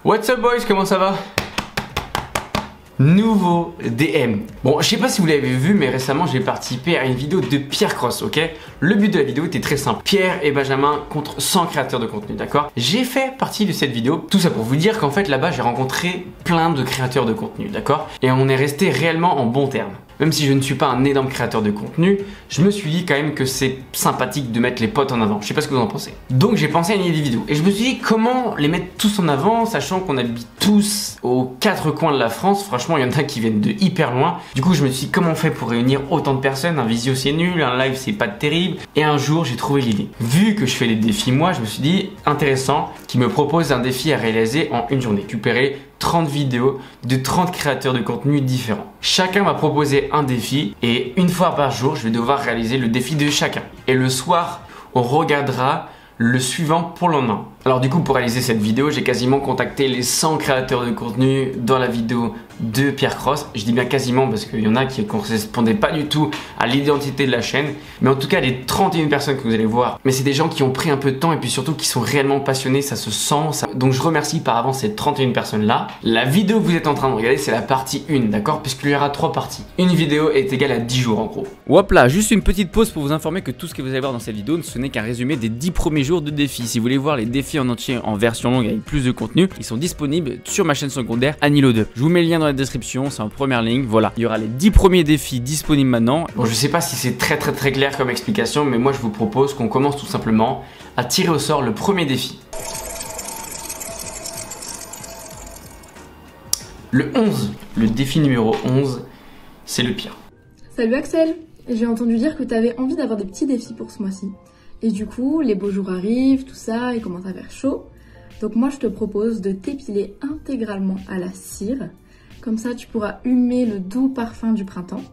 What's up boys, comment ça va? Nouveau DM. Bon, je sais pas si vous l'avez vu, mais récemment j'ai participé à une vidéo de Pierre Cross, ok? Le but de la vidéo était très simple. Pierre et Benjamin contre 100 créateurs de contenu, d'accord? J'ai fait partie de cette vidéo, tout ça pour vous dire qu'en fait là-bas j'ai rencontré plein de créateurs de contenu, d'accord? Et on est resté réellement en bons termes. Même si je ne suis pas un énorme créateur de contenu, je me suis dit quand même que c'est sympathique de mettre les potes en avant. Je sais pas ce que vous en pensez. Donc j'ai pensé à une idée de vidéo. Et je me suis dit comment les mettre tous en avant, sachant qu'on habite tous aux quatre coins de la France. Franchement, il y en a qui viennent de hyper loin. Du coup, je me suis dit comment on fait pour réunir autant de personnes. Un visio c'est nul, un live c'est pas terrible. Et un jour, j'ai trouvé l'idée. Vu que je fais les défis moi, je me suis dit intéressant qui me propose un défi à réaliser en une journée. Récupérer 30 vidéos de 30 créateurs de contenu différents. Chacun m'a proposé un défi et une fois par jour, je vais devoir réaliser le défi de chacun. Et le soir, on regardera le suivant pour le lendemain. Alors du coup, pour réaliser cette vidéo, j'ai quasiment contacté les 100 créateurs de contenu dans la vidéo de Pierre Cross. Je dis bien quasiment parce qu'il y en a qui ne correspondaient pas du tout à l'identité de la chaîne. Mais en tout cas, les 31 personnes que vous allez voir, mais c'est des gens qui ont pris un peu de temps et puis surtout qui sont réellement passionnés, ça se sent. Donc je remercie par avance ces 31 personnes-là. La vidéo que vous êtes en train de regarder, c'est la partie 1, d'accord? Puisqu'il y aura 3 parties. Une vidéo est égale à 10 jours en gros. Hop là, juste une petite pause pour vous informer que tout ce que vous allez voir dans cette vidéo, ce n'est qu'un résumé des 10 premiers jours de défi. Si vous voulez voir les défis en entier en version longue avec plus de contenu, ils sont disponibles sur ma chaîne secondaire Anilo2. Je vous mets le lien dans la description, c'est en première ligne. Voilà, il y aura les 10 premiers défis disponibles maintenant. Bon, je sais pas si c'est très clair comme explication, mais moi je vous propose qu'on commence tout simplement à tirer au sort le premier défi. Le 11, le défi numéro 11, c'est le pire. Salut Axel, j'ai entendu dire que tu avais envie d'avoir des petits défis pour ce mois-ci. Et du coup, les beaux jours arrivent, tout ça, il commence à faire chaud. Donc moi, je te propose de t'épiler intégralement à la cire. Comme ça, tu pourras humer le doux parfum du printemps.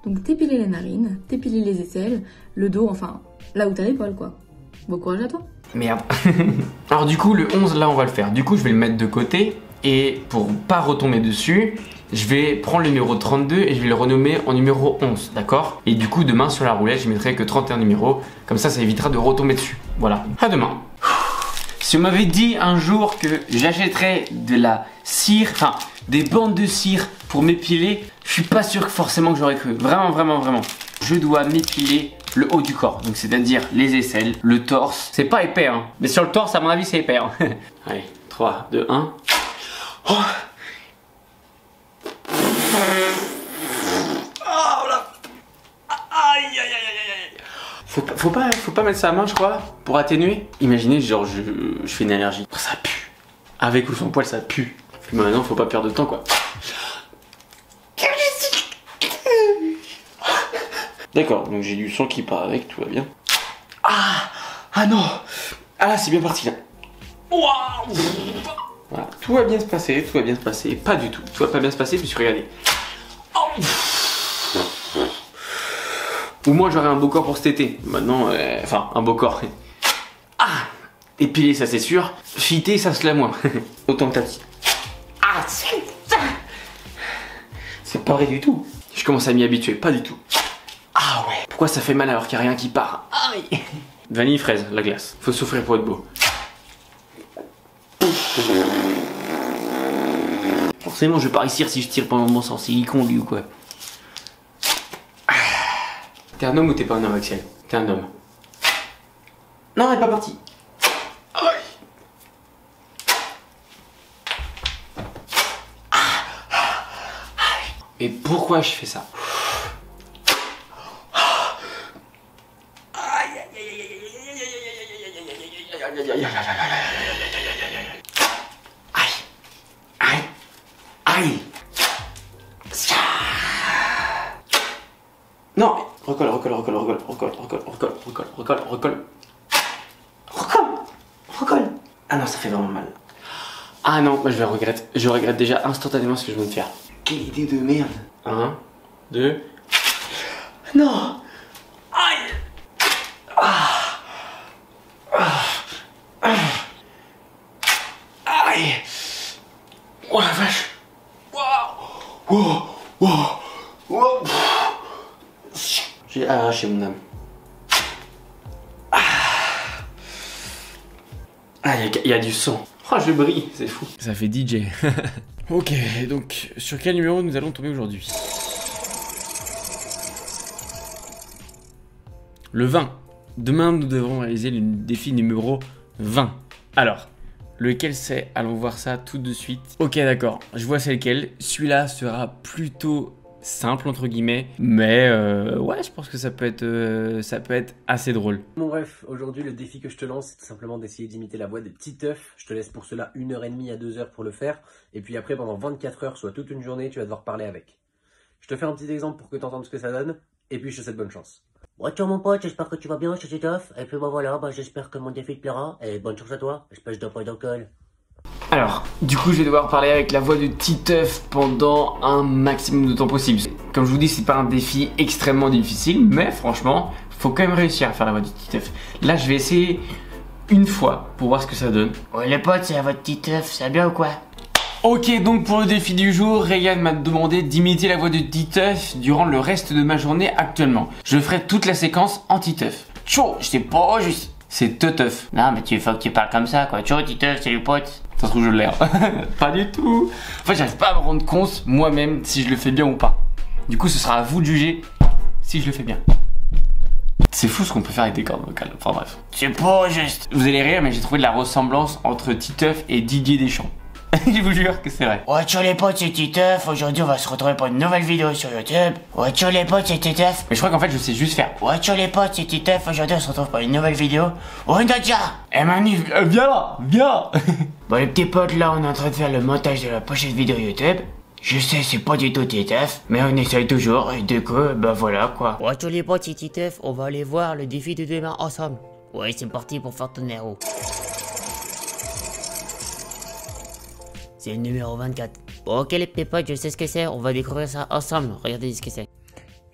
Donc t'épiler les narines, t'épiler les aisselles, le dos, enfin, là où t'as l'épaule, quoi. Bon courage à toi. Merde. Alors du coup, le 11, là, on va le faire. Du coup, je vais le mettre de côté. Et pour pas retomber dessus, je vais prendre le numéro 32 et je vais le renommer en numéro 11, d'accord? Et du coup, demain sur la roulette, je mettrai que 31 numéros. Comme ça évitera de retomber dessus. Voilà. À demain. Si on m'avait dit un jour que j'achèterais de la cire, enfin des bandes de cire pour m'épiler, je suis pas sûr que forcément que j'aurais cru. Vraiment. Je dois m'épiler le haut du corps, donc c'est-à-dire les aisselles, le torse. C'est pas épais, hein. Mais sur le torse, à mon avis, c'est épais. Hein. Allez, 3, 2, 1. Oh. Faut pas mettre sa main, je crois, pour atténuer. Imaginez, genre, je fais une allergie. Ça pue. Avec ou sans poil, ça pue. Puis maintenant, faut pas perdre de temps, quoi. D'accord, donc j'ai du sang qui part avec, tout va bien. Ah non. Ah là, c'est bien parti, là. Waouh. Voilà, tout va bien se passer, Pas du tout. Tout va pas bien se passer, puis regardez. Ou moi j'aurais un beau corps pour cet été. Maintenant, enfin, un beau corps. Épiler, ça c'est sûr. Fitter, ça se l'a moins. Autant que ta petite. C'est pas vrai du tout. Je commence à m'y habituer, pas du tout. Ah ouais. Pourquoi ça fait mal alors qu'il n'y a rien qui part? Aïe. Vanille, fraise, la glace. Faut souffrir pour être beau. Forcément, je vais pas réussir si je tire pendant mon sang. C'est con lui ou quoi? T'es un homme ou t'es pas un homme, Axel? T'es un homme. Non, elle est pas partie. Et pourquoi je fais ça? Aïe. Non, recolle. Ah non, ça fait vraiment mal. Ah non, moi je regrette déjà instantanément ce que je viens de faire. Quelle idée de merde. 1, 2. Non. Aïe. Aïe. Oh la vache. Wow. J'ai arraché mon âme. Il y a du sang. Oh Oh, je brille, c'est fou. Ça fait DJ. Ok, donc sur quel numéro nous allons tomber aujourd'hui? Le 20. Demain, nous devrons réaliser le défi numéro 20. Alors, lequel c'est? Allons voir ça tout de suite. Ok, d'accord, je vois c'est lequel. Celui-là sera plutôt simple, entre guillemets. Mais ouais, je pense que ça peut être assez drôle. Bon bref, aujourd'hui le défi que je te lance, c'est tout simplement d'essayer d'imiter la voix de Titeuf. Je te laisse pour cela 1h30 à 2h pour le faire. Et puis après, pendant 24 heures, soit toute une journée, tu vas devoir parler avec. Je te fais un petit exemple pour que tu entendes ce que ça donne. Et puis je te souhaite bonne chance. Ouais, ciao mon pote, j'espère que tu vas bien, je suis Titeuf. Et puis voilà, j'espère que mon défi te plaira. Et bonne chance à toi, espèce de poidocle. Alors, du coup, je vais devoir parler avec la voix de Titeuf pendant un maximum de temps possible. Comme je vous dis, c'est pas un défi extrêmement difficile, mais franchement, faut quand même réussir à faire la voix de Titeuf. Là, je vais essayer une fois pour voir ce que ça donne. Ouais, les potes, c'est la voix de Titeuf, ça va bien ou quoi? Ok, donc pour le défi du jour, Ryan m'a demandé d'imiter la voix de Titeuf durant le reste de ma journée actuellement. Je ferai toute la séquence en Titeuf. Tchou, c'est pas juste. C'est Teteuf. Non, mais tu faut que tu parles comme ça, quoi. Ciao Titeuf, salut pote. Ça se trouve, je l'ai. Pas du tout. En fait, j'arrive pas à me rendre compte moi-même si je le fais bien ou pas. Du coup, ce sera à vous de juger si je le fais bien. C'est fou ce qu'on peut faire avec des cordes vocales. Enfin bref. C'est pas juste. Vous allez rire, mais j'ai trouvé de la ressemblance entre Titeuf et Didier Deschamps. Je vous jure que c'est vrai. Ouais, ciao les potes, c'est Titeuf. Aujourd'hui, on va se retrouver pour une nouvelle vidéo sur YouTube. Ouais, ciao les potes, c'est Titeuf. Mais je crois qu'en fait, je sais juste faire. Ouais, ciao les potes, c'est Titeuf. Aujourd'hui, on se retrouve pour une nouvelle vidéo. Oh, Nadia. Eh Manu, viens là, viens. Bon, les petits potes, là, on est en train de faire le montage de la prochaine vidéo YouTube. Je sais, c'est pas du tout Titeuf, mais on essaye toujours, et du coup, bah voilà quoi. Ouais, ciao les potes, c'est Titeuf. On va aller voir le défi de demain ensemble. Ouais, c'est parti pour faire ton héros. C'est le numéro 24. Bon, ok les petits potes, je sais ce que c'est, on va découvrir ça ensemble. Regardez ce que c'est.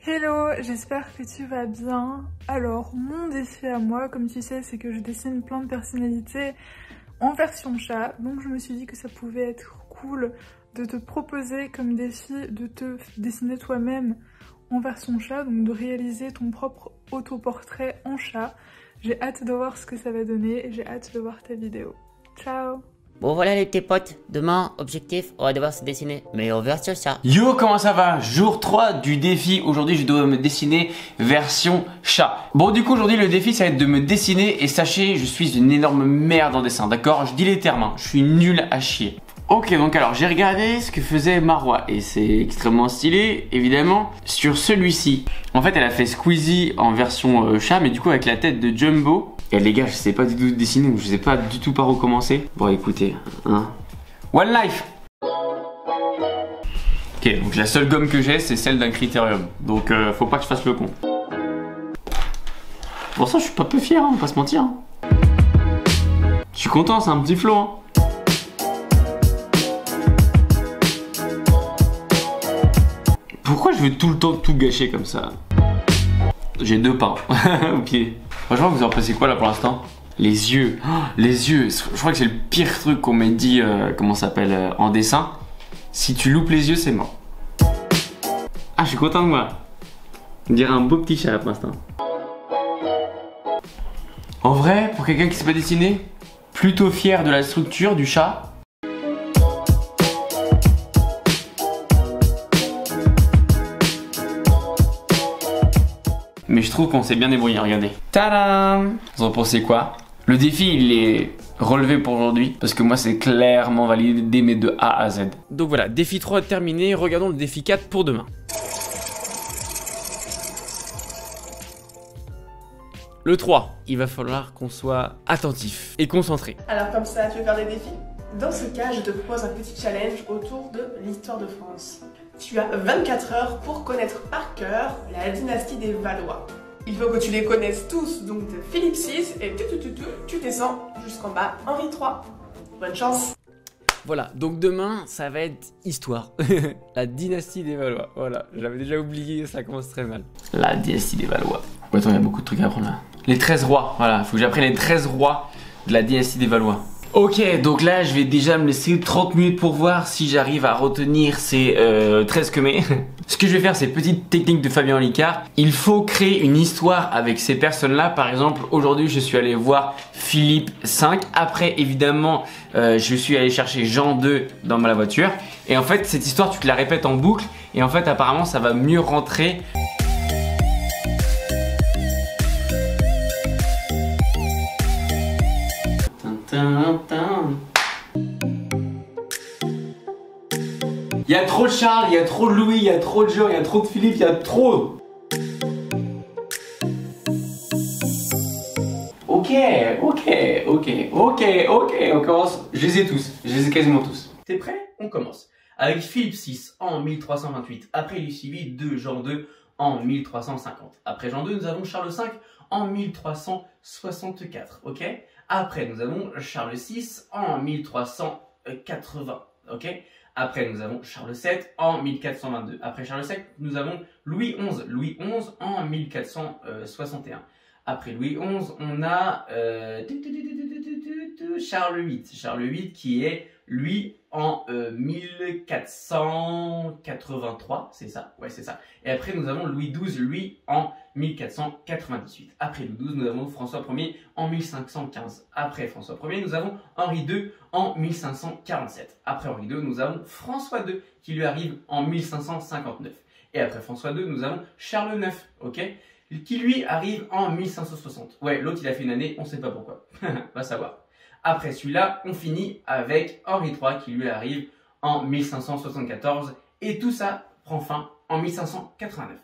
Hello, j'espère que tu vas bien. Alors, mon défi à moi, comme tu sais, c'est que je dessine plein de personnalités en version chat. Donc je me suis dit que ça pouvait être cool de te proposer comme défi de te dessiner toi-même en version chat, donc de réaliser ton propre autoportrait en chat. J'ai hâte de voir ce que ça va donner et j'ai hâte de voir ta vidéo. Ciao! Bon voilà les petits potes, demain, objectif, on va devoir se dessiner, mais en version chat. Yo, comment ça va? Jour 3 du défi, aujourd'hui je dois me dessiner version chat. Bon du coup aujourd'hui le défi ça va être de me dessiner et sachez, je suis une énorme merde en dessin, d'accord? Je dis les termes, hein. Je suis nul à chier. Ok, donc alors j'ai regardé ce que faisait Marwa et c'est extrêmement stylé, évidemment, sur celui-ci. En fait elle a fait Squeezie en version chat, mais du coup avec la tête de Jumbo. Et les gars, je sais pas du tout dessiner, donc je sais pas du tout par où commencer. Bon écoutez, hein. One Life. Ok, donc la seule gomme que j'ai, c'est celle d'un Critérium. Donc faut pas que je fasse le con. Pour ça, je suis pas peu fier, hein, on va pas se mentir. Hein. Je suis content, c'est un petit flow. Hein. Pourquoi je veux tout le temps tout gâcher comme ça? J'ai 2 pas. Ok. Franchement, vous en pensez quoi là pour l'instant? Les yeux. Oh, les yeux. Je crois que c'est le pire truc qu'on m'a dit, comment ça s'appelle, en dessin. Si tu loupes les yeux, c'est mort. Ah, je suis content de moi. On dirait un beau petit chat pour l'instant. En vrai, pour quelqu'un qui sait pas dessiner, plutôt fier de la structure du chat. Mais je trouve qu'on s'est bien débrouillé, regardez. Tadam! Vous en pensez quoi? Le défi, il est relevé pour aujourd'hui, parce que moi, c'est clairement validé, mais de A à Z. Donc voilà, défi 3 terminé, regardons le défi 4 pour demain. Le 3, il va falloir qu'on soit attentif et concentré. Alors comme ça, tu veux faire des défis? Dans ce cas, je te propose un petit challenge autour de l'histoire de France. Tu as 24 heures pour connaître par cœur la dynastie des Valois. Il faut que tu les connaisses tous, donc de Philippe VI et tu descends jusqu'en bas, Henri III. Bonne chance! Voilà, donc demain, ça va être histoire. La dynastie des Valois. Voilà, j'avais déjà oublié, ça commence très mal. La dynastie des Valois. Attends, il y a beaucoup de trucs à apprendre là. Les 13 rois, voilà, faut que j'apprenne les 13 rois de la dynastie des Valois. Ok, donc là je vais déjà me laisser 30 minutes pour voir si j'arrive à retenir ces 13 quemés. Ce que je vais faire, c'est petite technique de Fabien Olicard. Il faut créer une histoire avec ces personnes-là. Par exemple, aujourd'hui je suis allé voir Philippe 5. Après, évidemment, je suis allé chercher Jean 2 dans ma voiture. Et en fait, cette histoire, tu te la répètes en boucle. Et en fait, apparemment, ça va mieux rentrer. Il y a trop de Charles, il y a trop de Louis, il y a trop de Jean, il y a trop de Philippe, il y a trop. Ok, on commence. Je les ai tous, je les ai quasiment tous. T'es prêt? On commence. Avec Philippe 6 en 1328. Après il est suivi de Jean 2 en 1350. Après Jean 2, nous avons Charles 5 en 1364. Ok. Après nous avons Charles 6 en 1380. Ok. Après nous avons Charles 7 en 1422. Après Charles 7, nous avons Louis XI. Louis XI en 1461. Après Louis XI, on a Charles VIII. Charles VIII qui est, lui, en 1483, c'est ça? Ouais, c'est ça. Et après, nous avons Louis XII, lui, en 1498. Après Louis XII, nous avons François Ier en 1515. Après François Ier, nous avons Henri II en 1547. Après Henri II, nous avons François II qui lui arrive en 1559. Et après François II, nous avons Charles IX, ok? Qui lui arrive en 1560. Ouais, l'autre il a fait une année, on sait pas pourquoi. Va savoir. Après celui-là, on finit avec Henri III qui lui arrive en 1574. Et tout ça prend fin en 1589.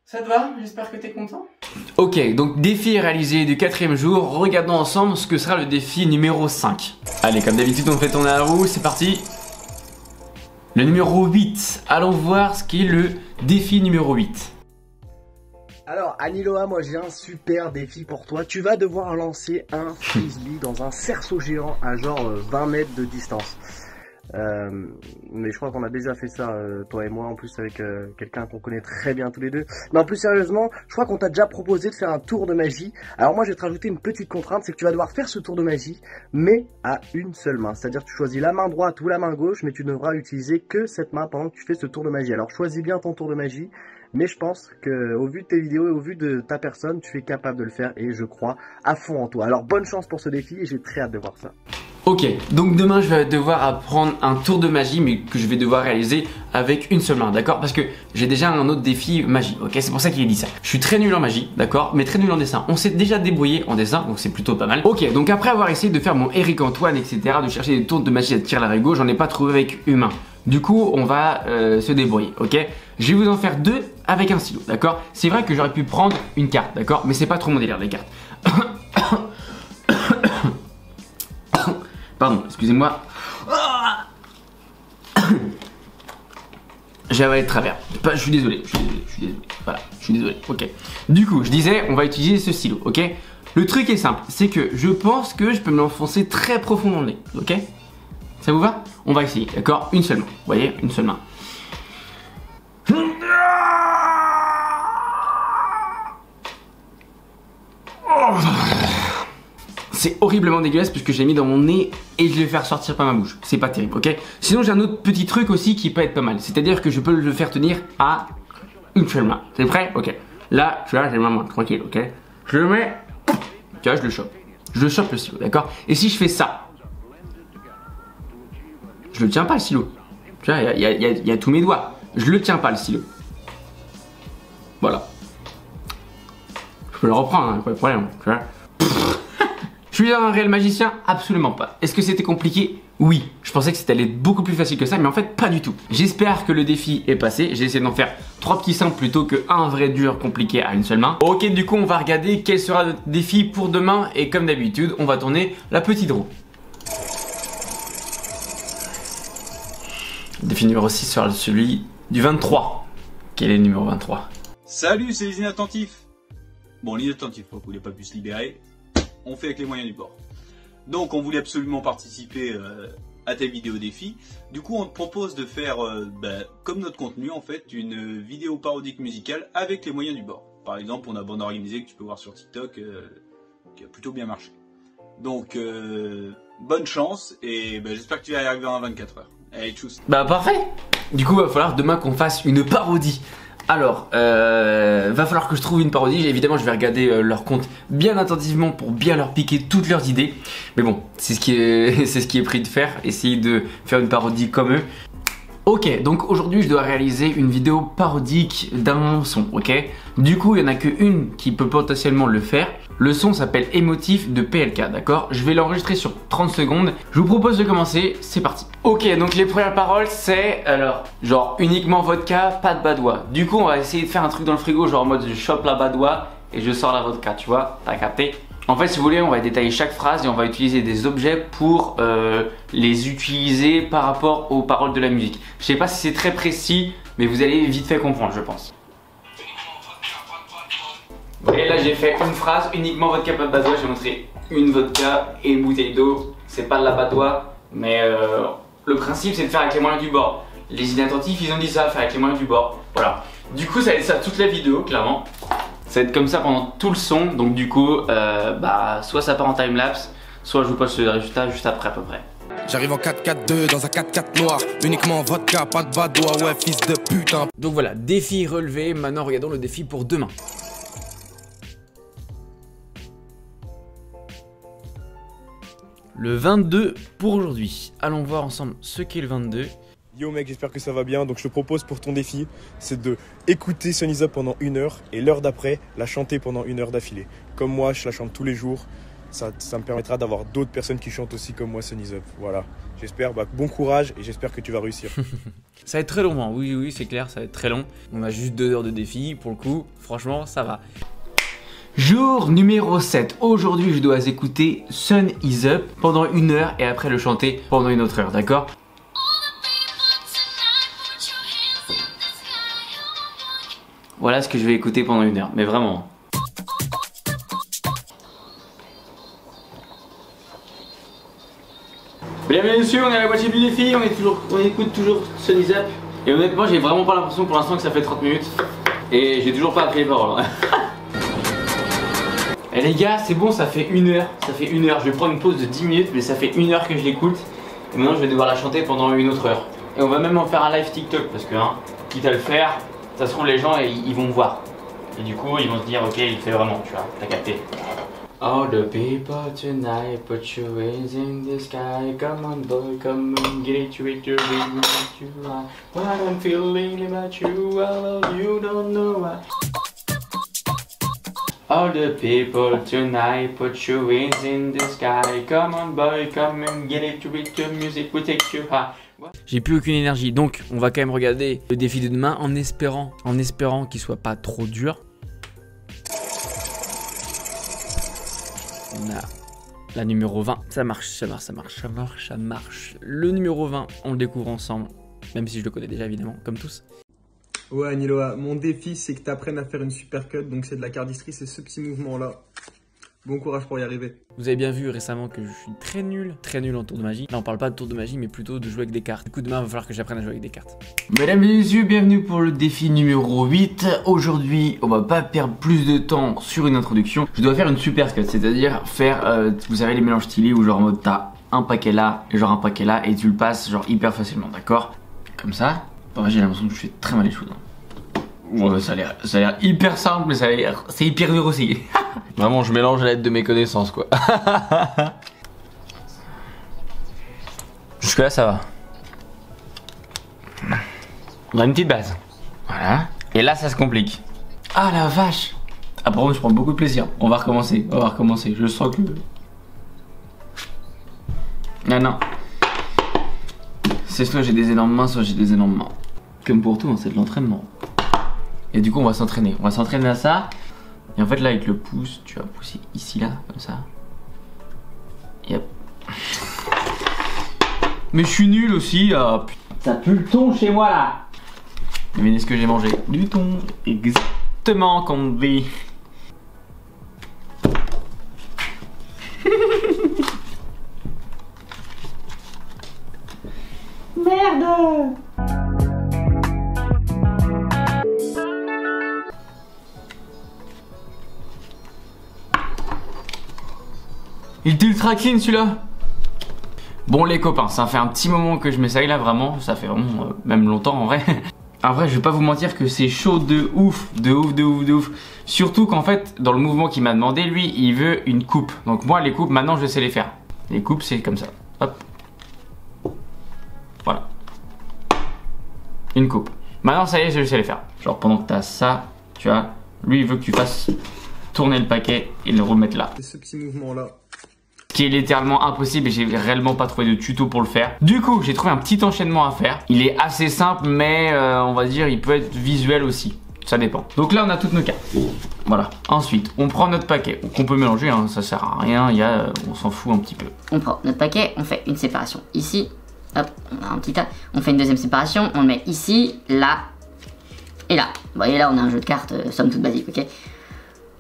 Ça te va? J'espère que tu es content. Ok, donc défi réalisé du 4e jour. Regardons ensemble ce que sera le défi numéro 5. Allez, comme d'habitude, on fait tourner la roue, c'est parti. Le numéro 8. Allons voir ce qu'est le défi numéro 8. Alors Aniloa, moi j'ai un super défi pour toi. Tu vas devoir lancer un frisbee dans un cerceau géant à genre 20 mètres de distance. Mais je crois qu'on a déjà fait ça, toi et moi, en plus avec quelqu'un qu'on connaît très bien tous les deux. Mais en plus sérieusement, je crois qu'on t'a déjà proposé de faire un tour de magie. Alors moi je vais te rajouter une petite contrainte, c'est que tu vas devoir faire ce tour de magie, mais à une seule main. C'est-à-dire que tu choisis la main droite ou la main gauche, mais tu ne devras utiliser que cette main pendant que tu fais ce tour de magie. Alors choisis bien ton tour de magie. Mais je pense qu'au vu de tes vidéos et au vu de ta personne, tu es capable de le faire et je crois à fond en toi. Alors bonne chance pour ce défi et j'ai très hâte de voir ça. Ok, donc demain je vais devoir apprendre un tour de magie mais que je vais devoir réaliser avec une seule main, d'accord? Parce que j'ai déjà un autre défi magie, ok? C'est pour ça qu'il a dit ça. Je suis très nul en magie, d'accord? Mais très nul en dessin. On s'est déjà débrouillé en dessin, donc c'est plutôt pas mal. Ok, donc après avoir essayé de faire mon Eric Antoine, etc., de chercher des tours de magie à tirer l'arigot, j'en ai pas trouvé avec humain. Du coup, on va se débrouiller, ok? Je vais vous en faire 2 avec un stylo, d'accord? C'est vrai que j'aurais pu prendre une carte, d'accord? Mais c'est pas trop mon délire, les cartes. Pardon, excusez-moi. J'ai avalé de travers. Je suis désolé, Voilà, je suis désolé, ok. Du coup, je disais, on va utiliser ce stylo, ok? Le truc est simple, c'est que je pense que je peux me l'enfoncer très profond dans le nez, ok? Ça vous va? On va essayer, d'accord? Une seule main, vous voyez? Une seule main. C'est horriblement dégueulasse puisque j'ai mis dans mon nez et je vais le faire sortir par ma bouche. C'est pas terrible, ok? Sinon j'ai un autre petit truc aussi qui peut être pas mal. C'est-à-dire que je peux le faire tenir à une seule main. T'es prêt? Ok. Là, tu vois, j'ai ma main, tranquille, ok? Je le mets, tu vois, je le chope. Je le chope le stylo, d'accord? Et si je fais ça, je le tiens pas le stylo. Tu vois, il y a tous mes doigts. Je le tiens pas le stylo. Voilà. Je peux le reprendre, hein, pas de problème, tu vois. Je suis un réel magicien? Absolument pas. Est-ce que c'était compliqué? Oui. Je pensais que c'était allé être beaucoup plus facile que ça, mais en fait pas du tout. J'espère que le défi est passé. J'ai essayé d'en faire 3 petits simples plutôt qu'un vrai dur compliqué à une seule main. Ok, du coup on va regarder quel sera notre défi pour demain et comme d'habitude on va tourner la petite roue. Défi numéro 6 sera celui du 23. Quel est le numéro 23? Salut, c'est les inattentifs. Bon, l'inattentif, vous voulez pas pu se libérer. On fait avec les moyens du bord. Donc on voulait absolument participer à tes vidéos défis. Du coup on te propose de faire, comme notre contenu en fait, une vidéo parodique musicale avec les moyens du bord. Par exemple on a bande organisée que tu peux voir sur TikTok, qui a plutôt bien marché. Donc bonne chance et j'espère que tu vas y arriver en 24 heures. Allez, tchuss. Bah parfait. Du coup va falloir demain qu'on fasse une parodie. Alors, va falloir que je trouve une parodie. Évidemment, je vais regarder leur compte bien attentivement pour bien leur piquer toutes leurs idées. Mais bon, c'est ce qui est pris de faire. Essayer de faire une parodie comme eux. Ok, donc aujourd'hui je dois réaliser une vidéo parodique d'un son, ok? Du coup, il n'y en a qu'une qui peut potentiellement le faire. Le son s'appelle Émotif de PLK, d'accord? Je vais l'enregistrer sur 30 secondes. Je vous propose de commencer, c'est parti. Ok, donc les premières paroles c'est, alors, genre uniquement vodka, pas de badois. Du coup, on va essayer de faire un truc dans le frigo, genre en mode je chope la badois et je sors la vodka, tu vois? T'as capté? En fait, si vous voulez, on va détailler chaque phrase et on va utiliser des objets pour les utiliser par rapport aux paroles de la musique. Je sais pas si c'est très précis, mais vous allez vite fait comprendre, je pense. Et là, j'ai fait une phrase, uniquement vodka, pas de badois. J'ai montré une vodka et une bouteille d'eau. C'est pas de la badois, mais le principe, c'est de faire avec les moyens du bord. Les inattentifs, ils ont dit ça, faire avec les moyens du bord. Voilà. Du coup, ça va être ça toute la vidéo, clairement. Ça va être comme ça pendant tout le son, donc du coup, soit ça part en timelapse, soit je vous poste le résultat juste après à peu près. J'arrive en 4-4-2 dans un 4-4 noir, uniquement vodka, pas de badois, ouais fils de putain. Donc voilà, défi relevé, maintenant regardons le défi pour demain. Le 22 pour aujourd'hui, allons voir ensemble ce qu'est le 22. Yo mec, j'espère que ça va bien. Donc je te propose pour ton défi, c'est de écouter Sun Is Up pendant 1 heure et l'heure d'après, la chanter pendant 1 heure d'affilée. Comme moi, je la chante tous les jours. Ça me permettra d'avoir d'autres personnes qui chantent aussi comme moi Sun Is Up. Voilà. J'espère, bon courage et j'espère que tu vas réussir. Ça va être très long, hein. Oui, c'est clair, ça va être très long. On a juste 2 heures de défi, pour le coup, franchement, ça va. Jour numéro 7. Aujourd'hui, je dois écouter Sun Is Up pendant 1 heure et après le chanter pendant une autre heure, d'accord ? Voilà ce que je vais écouter pendant 1 heure, mais vraiment. Mesdames et messieurs, on est à la moitié du défi, on écoute toujours Sun Is Up. Et honnêtement, j'ai vraiment pas l'impression pour l'instant que ça fait 30 minutes. Et j'ai toujours pas appris les paroles. Et les gars, c'est bon, ça fait 1 heure. Ça fait 1 heure. Je vais prendre une pause de 10 minutes, mais ça fait 1 heure que je l'écoute. Et maintenant, je vais devoir la chanter pendant une autre heure. Et on va même en faire un live TikTok parce que, quitte à le faire, ça se trouve les gens ils vont me voir. Et du coup ils vont se dire ok il fait vraiment, tu vois, t'as capté. All the people tonight put your hands in the sky. Come on boy, come on, get it with your baby, what you like. What I'm feeling about you, I love you, don't know why. All the people tonight put your hands in the sky. Come on boy, come on, get it with your music, we take you high. J'ai plus aucune énergie, donc on va quand même regarder le défi de demain en espérant qu'il soit pas trop dur. On a la numéro 20, ça marche. Le numéro 20, on le découvre ensemble, même si je le connais déjà évidemment, comme tous. Ouais Niloa, mon défi c'est que tu apprennes à faire une super cut, donc c'est de la cardistrie, c'est ce petit mouvement là. Bon courage pour y arriver. Vous avez bien vu récemment que je suis très nul en tour de magie. Là on parle pas de tour de magie mais plutôt de jouer avec des cartes. Du coup demain il va falloir que j'apprenne à jouer avec des cartes. Mesdames et messieurs, bienvenue pour le défi numéro 8. Aujourd'hui on va pas perdre plus de temps sur une introduction. Je dois faire une super cut, c'est-à-dire faire, vous savez les mélanges stylés où genre en mode t'as un paquet là et genre un paquet là et tu le passes genre hyper facilement, d'accord? Comme ça. Bah, j'ai l'impression que je fais très mal les choses. Ouais, ça a l'air hyper simple mais c'est hyper dur aussi. Vraiment je mélange à l'aide de mes connaissances quoi. Jusque là ça va. On a une petite base. Voilà. Et là ça se complique. Ah la vache. Ah par contre je prends beaucoup de plaisir. On va recommencer. Je sens que... Non. C'est soit j'ai des énormes mains, soit j'ai des énormes mains. Comme pour tout, hein, c'est de l'entraînement. Et du coup on va s'entraîner. On va s'entraîner à ça. Et en fait là avec le pouce, tu vas pousser ici là, comme ça. Et hop. Mais je suis nul aussi, putain. Ça pue le thon chez moi là. Devinez ce que j'ai mangé. Du thon. Exactement comme on dit. Merde. Il était ultra clean celui-là. Bon les copains, ça fait un petit moment que je m'essaye là vraiment, ça fait vraiment même longtemps en vrai. En vrai, je vais pas vous mentir que c'est chaud de ouf, de ouf, de ouf, de ouf. Surtout qu'en fait, dans le mouvement qu'il m'a demandé, lui, il veut une coupe. Donc moi, les coupes, maintenant, je sais les faire. Les coupes, c'est comme ça. Hop. Voilà. Une coupe. Maintenant, ça y est, je sais les faire. Genre, pendant que t'as ça, tu vois, lui, il veut que tu fasses tourner le paquet et le remettre là. Et ce petit mouvement-là. Qui est littéralement impossible et j'ai réellement pas trouvé de tuto pour le faire. Du coup, j'ai trouvé un petit enchaînement à faire. Il est assez simple, mais on va dire, il peut être visuel aussi. Ça dépend. Donc là, on a toutes nos cartes. Voilà. Ensuite, on prend notre paquet. Qu'on peut mélanger, hein, ça sert à rien. On s'en fout un petit peu. On prend notre paquet, on fait une séparation ici. Hop, on a un petit tas. On fait une deuxième séparation, on le met ici, là et là. Vous voyez, là, on a un jeu de cartes, somme toute basique, ok?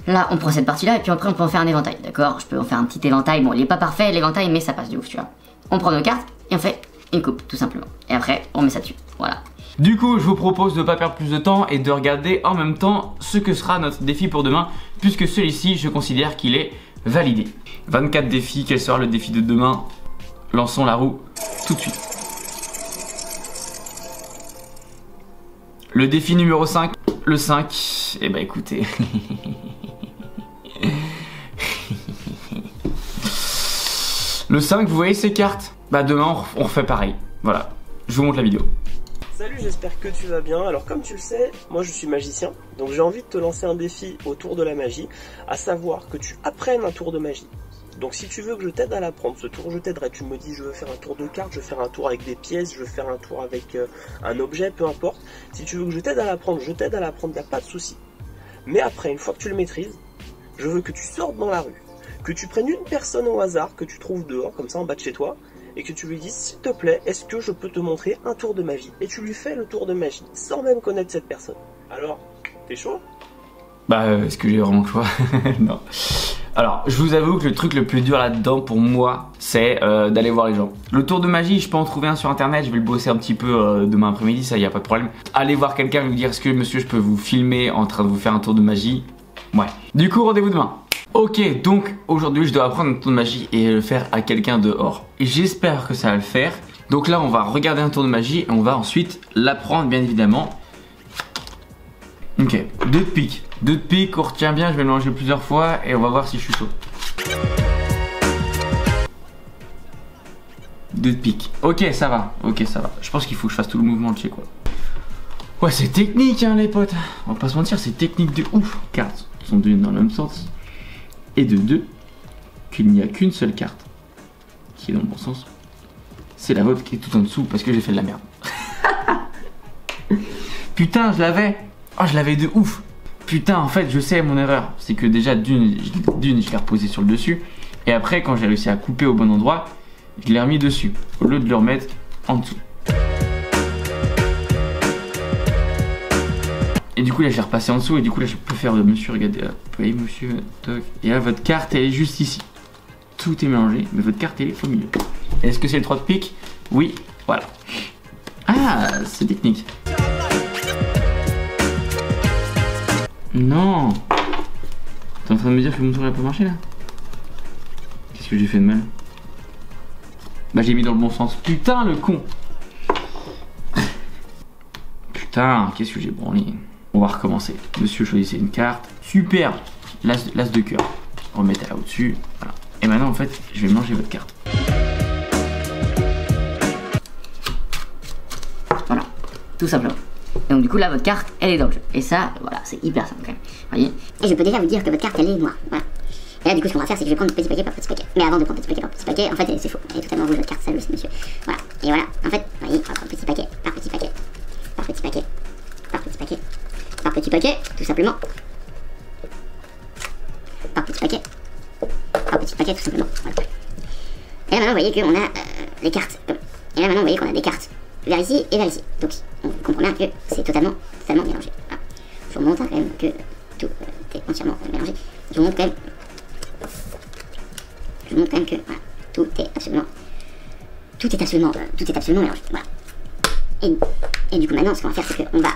Là, on prend cette partie-là et puis après, on peut en faire un éventail, d'accord? Je peux en faire un petit éventail. Bon, il est pas parfait, l'éventail, mais ça passe de ouf, tu vois. On prend nos cartes et on fait une coupe, tout simplement. Et après, on met ça dessus. Voilà. Du coup, je vous propose de ne pas perdre plus de temps et de regarder en même temps ce que sera notre défi pour demain, puisque celui-ci, je considère qu'il est validé. 24 défis, quel sera le défi de demain? Lançons la roue tout de suite. Le défi numéro 5, le 5, eh bah écoutez... Le 5, vous voyez ces cartes? Bah demain, on refait pareil. Voilà, je vous montre la vidéo. Salut, j'espère que tu vas bien. Alors comme tu le sais, moi je suis magicien, donc j'ai envie de te lancer un défi autour de la magie, à savoir que tu apprennes un tour de magie. Donc si tu veux que je t'aide à l'apprendre, ce tour je t'aiderai. Tu me dis je veux faire un tour de cartes, je veux faire un tour avec des pièces, je veux faire un tour avec un objet, peu importe. Si tu veux que je t'aide à l'apprendre, je t'aide à l'apprendre, il n'y a pas de souci. Mais après, une fois que tu le maîtrises, je veux que tu sortes dans la rue, que tu prennes une personne au hasard que tu trouves dehors, comme ça en bas de chez toi, et que tu lui dises s'il te plaît, est-ce que je peux te montrer un tour de magie? Et tu lui fais le tour de magie, sans même connaître cette personne. Alors, t'es chaud? Bah, est-ce que j'ai vraiment le choix? Non. Alors, je vous avoue que le truc le plus dur là-dedans pour moi, c'est d'aller voir les gens. Le tour de magie, je peux en trouver un sur internet, je vais le bosser un petit peu demain après-midi, ça y a pas de problème. Aller voir quelqu'un et lui dire est-ce que monsieur je peux vous filmer en train de vous faire un tour de magie? Ouais. Du coup, rendez-vous demain. Ok, donc aujourd'hui je dois apprendre un tour de magie et le faire à quelqu'un dehors. Et j'espère que ça va le faire. Donc là, on va regarder un tour de magie et on va ensuite l'apprendre bien évidemment. Ok, 2 de pique. 2 de pique, on retient bien, je vais le manger plusieurs fois et on va voir si je suis chaud. 2 de pique. Ok, ça va. Ok, ça va. Je pense qu'il faut que je fasse tout le mouvement de chez quoi. Ouais, c'est technique, hein, les potes. On va pas se mentir, c'est technique de ouf. Cartes sont deux dans le même sens. Et de 2, qu'il n'y a qu'une seule carte qui est dans le bon sens. C'est la vôtre qui est tout en dessous parce que j'ai fait de la merde. Putain, je l'avais. Oh, je l'avais de ouf. Putain, en fait, je sais mon erreur. C'est que déjà, d'une, je l'ai reposé sur le dessus. Et après, quand j'ai réussi à couper au bon endroit, je l'ai remis dessus. Au lieu de le remettre en dessous. Et du coup, là, je l'ai repassé en dessous. Et du coup, là, je peux faire de monsieur, regardez là. Vous voyez, monsieur, toc. Et là, votre carte, elle est juste ici. Tout est mélangé. Mais votre carte, elle est au milieu. Est-ce que c'est le 3 de pique? Oui, voilà. Ah, c'est technique. Non. T'es en train de me dire que mon tour n'a pas marché là? Qu'est-ce que j'ai fait de mal? Bah j'ai mis dans le bon sens. Putain le con. Putain, qu'est-ce que j'ai branlé? On va recommencer. Monsieur choisissez une carte. Super. L'as de cœur. Remettez là au-dessus. Voilà. Et maintenant en fait, je vais manger votre carte. Voilà. Tout simplement. Donc du coup là votre carte elle est dans le jeu. Et ça voilà c'est hyper simple quand même. Voyez. Et je peux déjà vous dire que votre carte elle est noire. Voilà. Et là du coup ce qu'on va faire c'est que je vais prendre petit paquet par petit paquet. Mais avant de prendre petit paquet par petit paquet, en fait c'est faux. Elle est totalement rouge votre carte, ça le sait monsieur. Voilà. Et voilà. En fait, vous voyez, on va prendre petit paquet par petit paquet. Par petit paquet. Par petit paquet. Par petit paquet, tout simplement. Par petit paquet. Par petit paquet tout simplement. Voilà. Et là maintenant vous voyez qu'on a les cartes. Et là maintenant vous voyez qu'on a des cartes vers ici et vers ici. Donc on comprend bien que c'est totalement mélangé. Voilà. Je vous montre quand même que tout est entièrement mélangé. Je vous montre quand même que voilà, tout est absolument mélangé. Voilà. Et du coup maintenant ce qu'on va faire c'est qu'on va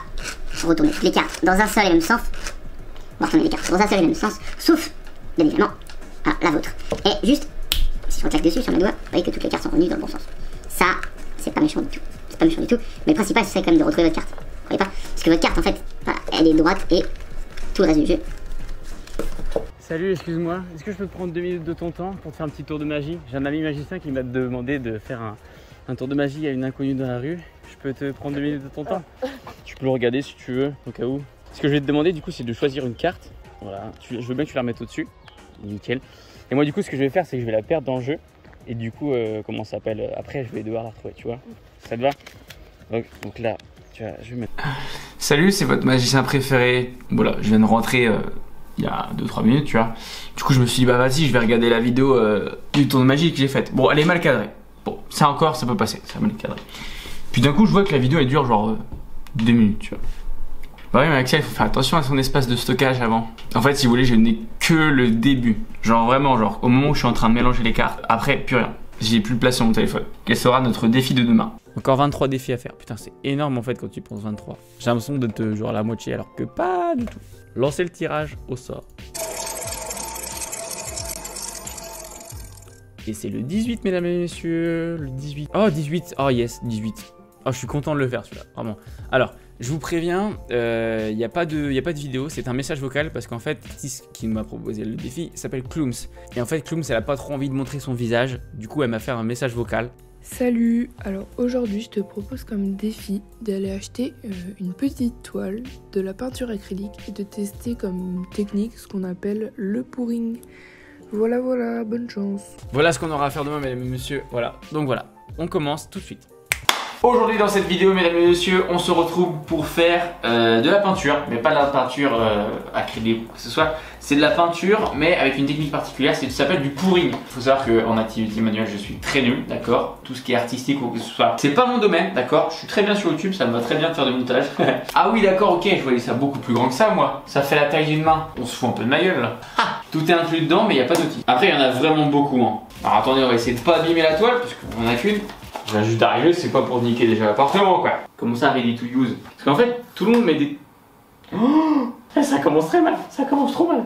retourner les cartes dans un seul et même sens. On va retourner les cartes dans un seul et même sens, sauf bien évidemment la vôtre. Et juste si je reclaque dessus sur mes doigts, vous voyez que toutes les cartes sont revenues dans le bon sens. Ça, c'est pas méchant du tout. C'est pas méchant du tout. Mais le principal, c'est quand même de retrouver votre carte. Vous voyez pas? Parce que votre carte, en fait, voilà, elle est droite et tout le reste du jeu. Salut, excuse-moi, est-ce que je peux prendre 2 minutes de ton temps pour te faire un petit tour de magie? J'ai un ami magicien qui m'a demandé de faire un tour de magie à une inconnue dans la rue. Je peux te prendre 2 minutes de ton temps? Tu peux le regarder si tu veux, au cas où. Ce que je vais te demander du coup, c'est de choisir une carte. Voilà, je veux bien que tu la remettes au-dessus. Nickel. Et moi du coup, ce que je vais faire, c'est que je vais la perdre dans le jeu. Et du coup, comment ça s'appelle? Après, je vais devoir la retrouver, tu vois. Ça te va? Donc là, tu vois, je vais mettre... Salut, c'est votre magicien préféré. Voilà, je viens de rentrer... il y a 2-3 minutes, tu vois. Du coup, je me suis dit, bah vas-y, je vais regarder la vidéo du tour de magie que j'ai faite. Bon, elle est mal cadrée. Bon, ça encore, ça peut passer, c'est mal cadré. Puis d'un coup, je vois que la vidéo, elle dure genre 2 minutes, tu vois. Bah oui, mais Axel, il faut faire attention à son espace de stockage avant. En fait, si vous voulez, je n'ai que le début. Genre vraiment, genre au moment où je suis en train de mélanger les cartes, après, plus rien. J'ai plus de place sur mon téléphone. Quel sera notre défi de demain? Encore 23 défis à faire. Putain, c'est énorme en fait quand tu penses 23. J'ai l'impression d'être genre la moitié alors que pas du tout. Lancez le tirage au sort. Et c'est le 18, mesdames et messieurs. Le 18. Oh, 18. Oh, yes, 18. Oh, je suis content de le faire, celui-là. Vraiment. Alors, je vous préviens, il n'y a pas de vidéo. C'est un message vocal parce qu'en fait, Tis, qui m'a proposé le défi, s'appelle Klooms. Et en fait, Klooms, elle a pas trop envie de montrer son visage. Du coup, elle m'a fait un message vocal. Salut, alors aujourd'hui je te propose comme défi d'aller acheter une petite toile, de la peinture acrylique et de tester comme technique ce qu'on appelle le pouring. Voilà, bonne chance. Voilà ce qu'on aura à faire demain, mesdames et messieurs. Voilà, donc voilà, on commence tout de suite. Aujourd'hui dans cette vidéo, mesdames et messieurs, on se retrouve pour faire de la peinture, mais pas de la peinture acrylique ou quoi que ce soit. C'est de la peinture, mais avec une technique particulière, ça s'appelle du pouring. Il faut savoir qu'en activité manuelle, je suis très nul, d'accord? Tout ce qui est artistique ou quoi que ce soit, c'est pas mon domaine, d'accord? Je suis très bien sur YouTube, ça me va très bien de faire du montage. Ah oui, d'accord, ok, je voyais ça beaucoup plus grand que ça, moi. Ça fait la taille d'une main. On se fout un peu de ma gueule, là. Ah, tout est inclus dedans, mais il n'y a pas d'outil. Après, il y en a vraiment beaucoup, hein. Alors attendez, on va essayer de pas abîmer la toile, parce qu'on en a qu'une. Je viens juste d'arriver, c'est pas pour niquer déjà l'appartement, quoi. Comment ça, ready to use? Parce qu'en fait, tout le monde met des... Oh, ça commence très mal, ça commence trop mal.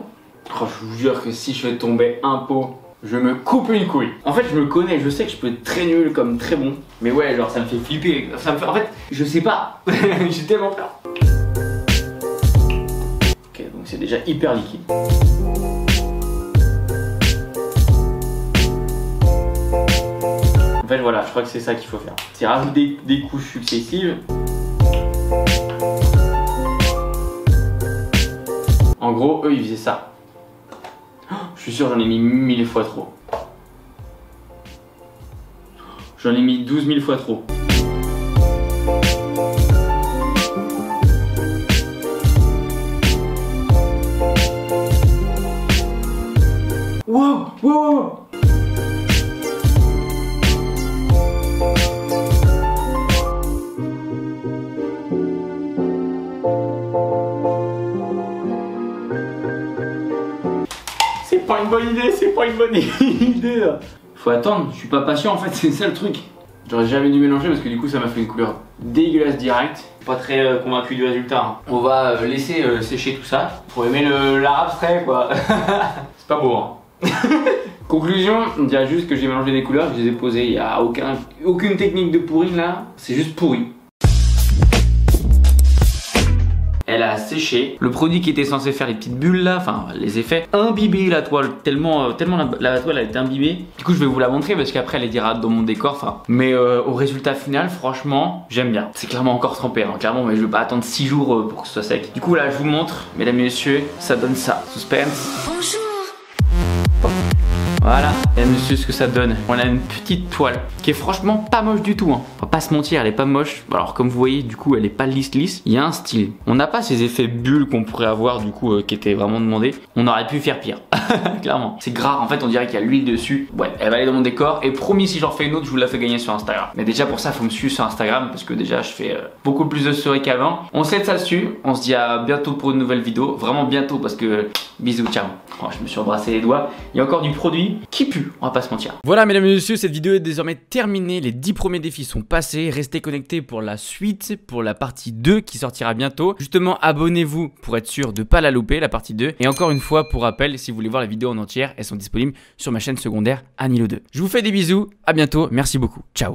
Oh, je vous jure que si je fais tomber un pot, je me coupe une couille. En fait, je me connais, je sais que je peux être très nul comme très bon. Mais ouais, genre ça me fait flipper. Ça me fait... En fait, je sais pas. J'ai tellement peur. Ok, donc c'est déjà hyper liquide. En fait voilà, je crois que c'est ça qu'il faut faire. C'est rajouter des couches successives. En gros, eux ils faisaient ça. Je suis sûr j'en ai mis 1000 fois trop. J'en ai mis 12 000 fois trop. Wow, wow. C'est pas une bonne idée, c'est pas une bonne idée là. Faut attendre, je suis pas patient en fait, c'est ça le truc. J'aurais jamais dû mélanger parce que du coup ça m'a fait une couleur dégueulasse direct. Pas très convaincu du résultat. Hein. On va laisser sécher tout ça. Faut aimer l'art abstrait quoi. C'est pas beau hein. Conclusion, on dirait juste que j'ai mélangé des couleurs, je les ai posées. Il n'y a aucune technique de pourri là, c'est juste pourri. Elle a séché. Le produit qui était censé faire les petites bulles là, enfin les effets, imbibé la toile. Tellement la toile a été imbibée. Du coup je vais vous la montrer parce qu'après elle ira dans mon décor. Enfin, mais au résultat final, franchement, j'aime bien. C'est clairement encore trempé, hein, clairement, mais je vais pas attendre 6 jours pour que ce soit sec. Du coup là je vous montre, mesdames et messieurs, ça donne ça. Suspense. Bonjour. Voilà, et monsieur ce que ça donne. On a une petite toile qui est franchement pas moche du tout hein. On va pas se mentir, elle est pas moche. Alors comme vous voyez du coup elle est pas lisse. Il y a un style. On n'a pas ces effets bulles qu'on pourrait avoir du coup qui étaient vraiment demandés. On aurait pu faire pire. Clairement. C'est gras, en fait on dirait qu'il y a l'huile dessus. Ouais, elle va aller dans mon décor. Et promis si j'en refais une autre je vous la fais gagner sur Instagram. Mais déjà pour ça faut me suivre sur Instagram parce que déjà je fais beaucoup plus de stories qu'avant. On se laisse ça dessus. On se dit à bientôt pour une nouvelle vidéo. Vraiment bientôt parce que bisous, ciao. Oh, je me suis embrassé les doigts. Il y a encore du produit. pourri qui pue, on va pas se mentir. Voilà mesdames et messieurs, cette vidéo est désormais terminée. Les 10 premiers défis sont passés. Restez connectés pour la suite, pour la partie 2 qui sortira bientôt. Justement, abonnez-vous pour être sûr de pas la louper, la partie 2. Et encore une fois, pour rappel, si vous voulez voir la vidéo en entière, elles sont disponibles sur ma chaîne secondaire Anilo2. Je vous fais des bisous, à bientôt, merci beaucoup, ciao.